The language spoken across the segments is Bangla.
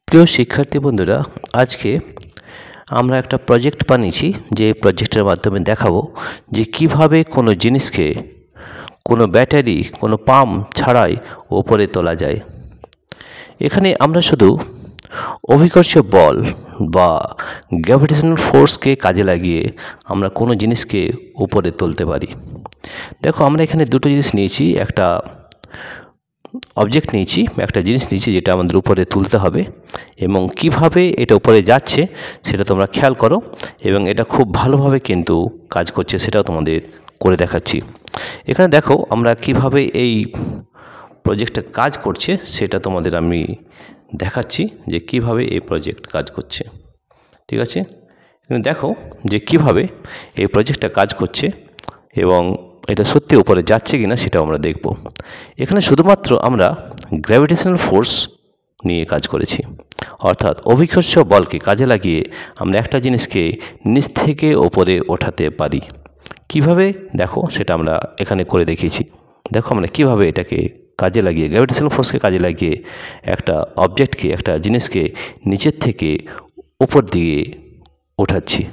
প্রিয় শিক্ষার্থী বন্ধুরা, আজকে আমরা একটা প্রজেক্ট বানিয়েছি যে প্রজেক্টের মাধ্যমে দেখাবো যে কিভাবে কোনো জিনিসকে কোনো ব্যাটারি কোনো পাম্প ছাড়াই ওপরে তোলা যায়। এখানে আমরা শুধু অভিকর্ষ বল বা গ্র্যাভিটেশনাল ফোর্সকে কাজে লাগিয়ে আমরা কোনো জিনিসকে উপরে তুলতে পারি। দেখো, আমরা এখানে দুটো জিনিস নিয়েছি, একটা অবজেক্ট নিয়েছি, একটা জিনিস নিয়েছি যেটা আমাদের উপরে তুলতে হবে, এবং কিভাবে এটা উপরে যাচ্ছে সেটা তোমরা খেয়াল করো, এবং এটা খুব ভালোভাবে কিন্তু কাজ করছে সেটাও তোমাদের করে দেখাচ্ছি। এখানে দেখো আমরা কিভাবে এই প্রজেক্টটা কাজ করছে সেটা তোমাদের আমি দেখাচ্ছি যে কিভাবে এই প্রজেক্ট কাজ করছে। ঠিক আছে, এখানে দেখো যে কিভাবে এই প্রজেক্টটা কাজ করছে এবং এটা সত্যি উপরে যাচ্ছে কিনা সেটাও আমরা দেখব। এখানে শুধুমাত্র আমরা গ্র্যাভিটেশনাল ফোর্স নিয়ে কাজ করেছি, অর্থাৎ অভিকর্ষ বলকে কাজে লাগিয়ে আমরা একটা জিনিসকে নিচ থেকে ওপরে ওঠাতে পারি। কিভাবে দেখো সেটা আমরা এখানে করে দেখিয়েছি। দেখো আমরা কিভাবে এটাকে কাজে লাগিয়ে, গ্র্যাভিটেশনাল ফোর্সকে কাজে লাগিয়ে একটা অবজেক্টকে, একটা জিনিসকে নিচের থেকে উপর দিকে ওঠাচ্ছি।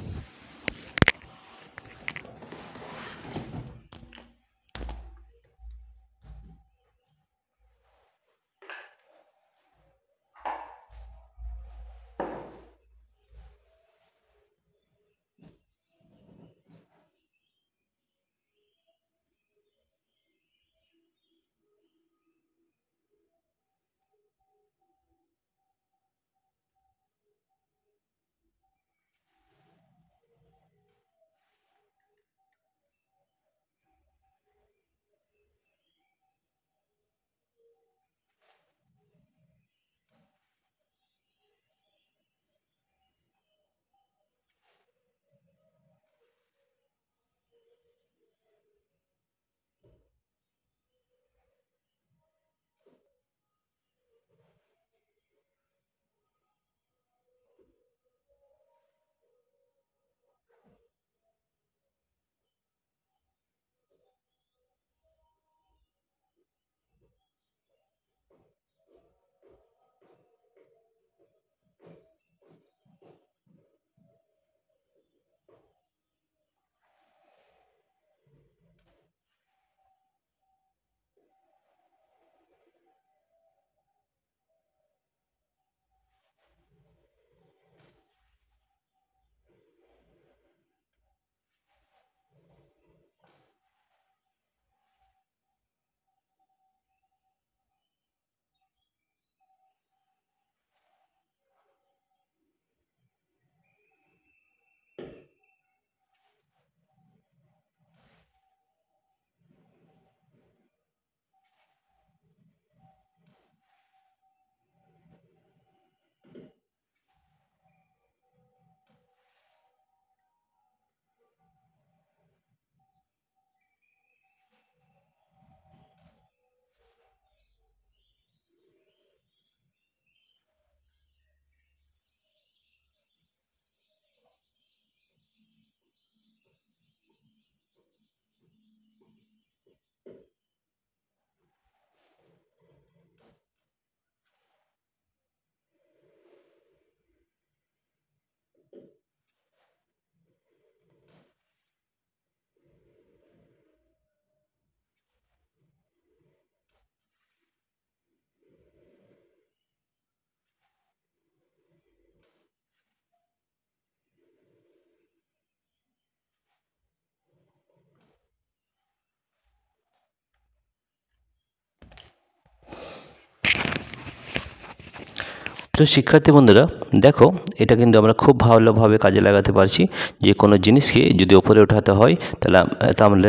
তো শিক্ষার্থী বন্ধুরা, দেখো এটা কিন্তু আমরা খুব ভালোভাবে কাজে লাগাতে পারছি। যে কোনো জিনিসকে যদি ওপরে ওঠাতে হয়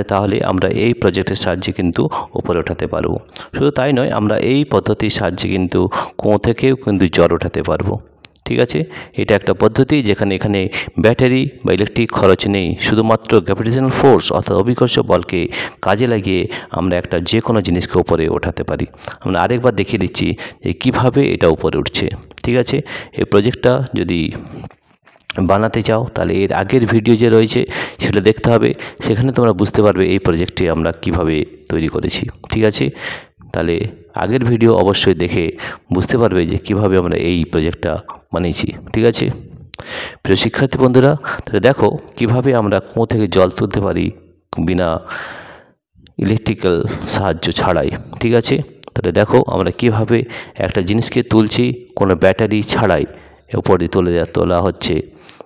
তাহলে আমরা এই প্রজেক্টের সাহায্যে কিন্তু ওপরে ওঠাতে পারবো। শুধু তাই নয়, আমরা এই পদ্ধতির সাহায্যে কিন্তু কুয়ো থেকেও কিন্তু জল ওঠাতে পারবো। ঠিক আছে, এটা একটা পদ্ধতি যেখানে এখানে ব্যাটারি বা ইলেকট্রিক খরচ নেই, শুধুমাত্র গ্র্যাভিটেশনাল ফোর্স অর্থাৎ অভিকর্ষ বলকে কাজে লাগিয়ে আমরা একটা যে কোনো জিনিসকে উপরে ওঠাতে পারি। আমরা আরেকবার দেখিয়ে দিচ্ছি যে কীভাবে এটা উপরে উঠছে। ঠিক আছে, এই প্রজেক্টটা যদি বানাতে চাও তাহলে এর আগের ভিডিও যে রয়েছে সেটা দেখতে হবে, সেখানে তোমরা বুঝতে পারবে এই প্রজেক্টটি আমরা কিভাবে তৈরি করেছি। ঠিক আছে, তাহলে আগের ভিডিও অবশ্যই দেখে বুঝতে পারবে যে কিভাবে আমরা এই প্রজেক্টটা বানিয়েছি। ঠিক আছে প্রিয় শিক্ষার্থী বন্ধুরা, তাহলে দেখো কিভাবে আমরা কুয়ো থেকে জল তুলতে পারি বিনা ইলেকট্রিক্যাল সাহায্য ছাড়াই। ঠিক আছে, তাহলে দেখো আমরা কিভাবে একটা জিনিসকে তুলছি কোনো ব্যাটারি ছাড়াই, উপরে তোলা হচ্ছে।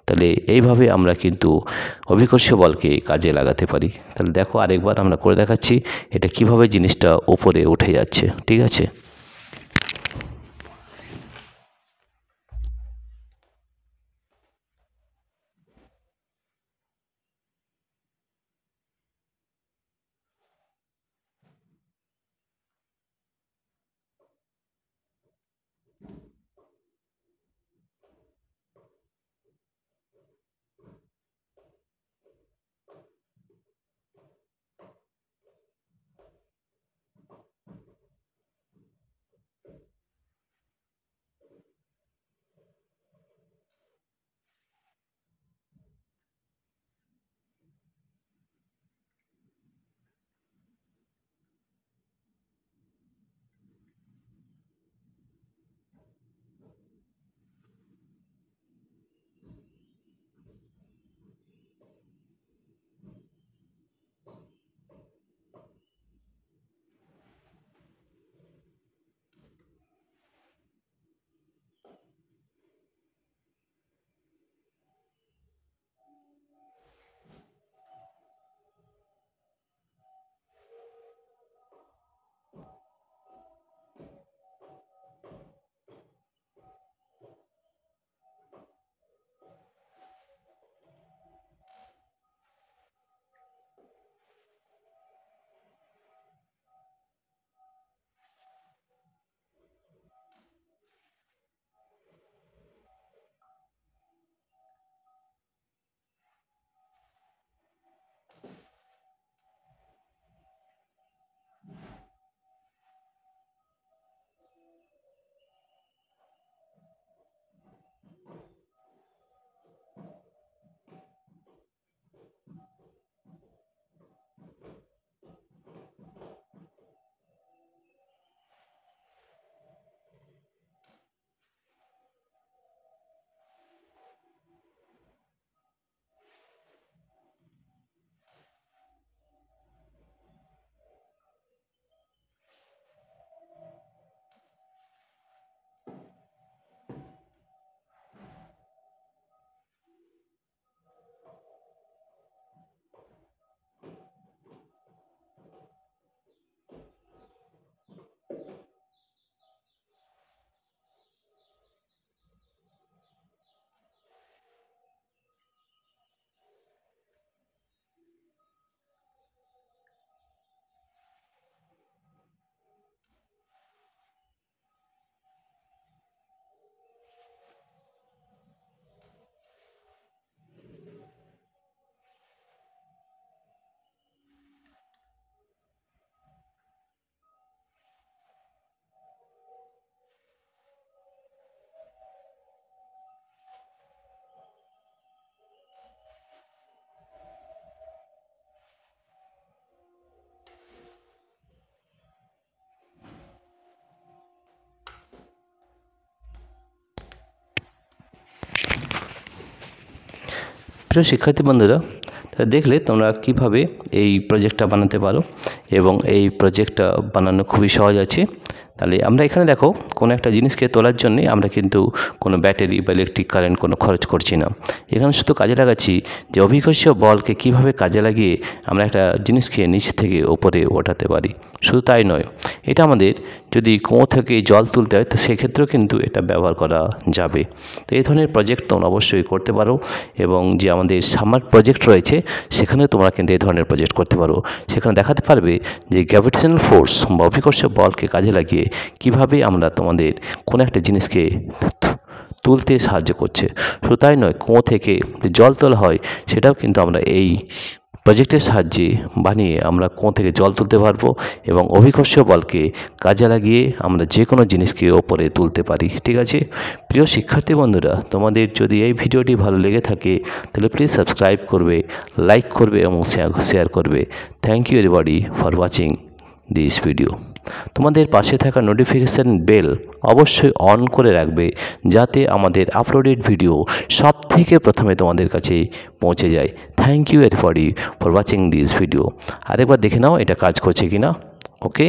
তাহলে এইভাবে আমরা কিন্তু অভিকর্ষীয় বলকে কাজে লাগাতে পারি। তাহলে দেখো আরেকবার আমরা করে দেখাচ্ছি এটা কিভাবে জিনিসটা উপরে উঠে যাচ্ছে। ঠিক আছে, প্রিয় শিক্ষার্থী বন্ধুরা, তা দেখলে তোমরা কিভাবে এই প্রজেক্টটা বানাতে পারো এবং এই প্রজেক্টটা বানানো খুবই সহজ আছে। তাহলে আমরা এখানে দেখো কোনো একটা জিনিসকে তোলার জন্যে আমরা কিন্তু কোনো ব্যাটারি বা ইলেকট্রিক কারেন্ট কোনো খরচ করছি না। এখানে শুধু কাজে লাগাচ্ছি যে অভিকর্ষীয় বলকে কিভাবে কাজে লাগিয়ে আমরা একটা জিনিসকে নিচ থেকে ওপরে ওঠাতে পারি। শুধু তাই নয়, এটা আমাদের যদি কুয়ো থেকে জল তুলতে হয় তো সেক্ষেত্রেও কিন্তু এটা ব্যবহার করা যাবে। তো এই ধরনের প্রজেক্ট তোমরা অবশ্যই করতে পারো এবং যে আমাদের সামার প্রজেক্ট রয়েছে সেখানে তোমরা কিন্তু এই ধরনের প্রজেক্ট করতে পারো। সেখানে দেখাতে পারবে যে গ্র্যাভিটেশনাল ফোর্স বা অভিকর্ষীয় বলকে কাজে লাগিয়ে কিভাবে আমরা তোমাদের কোনো একটা জিনিসকে তুলতে সাহায্য করছে। শুধু তাই নয়, কুয়ো থেকে জল তোলা হয় সেটাও কিন্তু আমরা এই প্রজেক্টের সাহায্যে বানিয়ে আমরা কুয়ো থেকে জল তুলতে পারবো এবং অভিকর্ষীয় বলকে কাজে লাগিয়ে আমরা যে কোনো জিনিসকে ওপরে তুলতে পারি। ঠিক আছে প্রিয় শিক্ষার্থী বন্ধুরা, তোমাদের যদি এই ভিডিওটি ভালো লেগে থাকে তাহলে প্লিজ সাবস্ক্রাইব করবে, লাইক করবে এবং শেয়ার করবে। Thank you everybody for watching this video. তোমাদের পাশে থাকা নোটিফিকেশান বেল অবশ্যই অন করে রাখবে, যাতে আমাদের আপলোডেড ভিডিও সব থেকে প্রথমে তোমাদের কাছে পৌঁছে যায়। Thank you everybody for watching this video. আরেকবার দেখে নাও এটা কাজ করছে কিনা। ওকে।